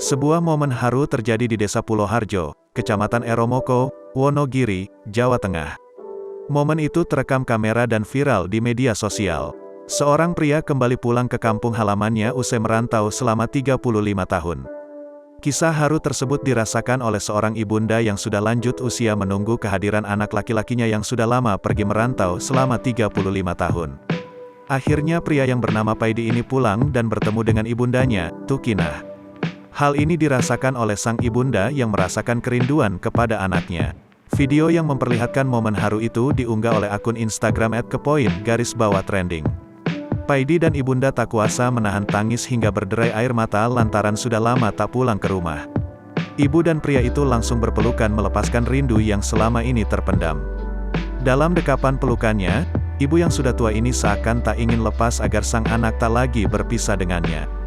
Sebuah momen haru terjadi di Desa Pulo Harjo, Kecamatan Eromoko, Wonogiri, Jawa Tengah. Momen itu terekam kamera dan viral di media sosial. Seorang pria kembali pulang ke kampung halamannya usai merantau selama 35 tahun. Kisah haru tersebut dirasakan oleh seorang ibunda yang sudah lanjut usia menunggu kehadiran anak laki-lakinya yang sudah lama pergi merantau selama 35 tahun. Akhirnya pria yang bernama Paidi ini pulang dan bertemu dengan ibundanya, Tukinah. Hal ini dirasakan oleh sang ibunda yang merasakan kerinduan kepada anaknya. Video yang memperlihatkan momen haru itu diunggah oleh akun Instagram @kepoin_trending. Paidi dan ibunda tak kuasa menahan tangis hingga berderai air mata lantaran sudah lama tak pulang ke rumah. Ibu dan pria itu langsung berpelukan melepaskan rindu yang selama ini terpendam. Dalam dekapan pelukannya, ibu yang sudah tua ini seakan tak ingin lepas agar sang anak tak lagi berpisah dengannya.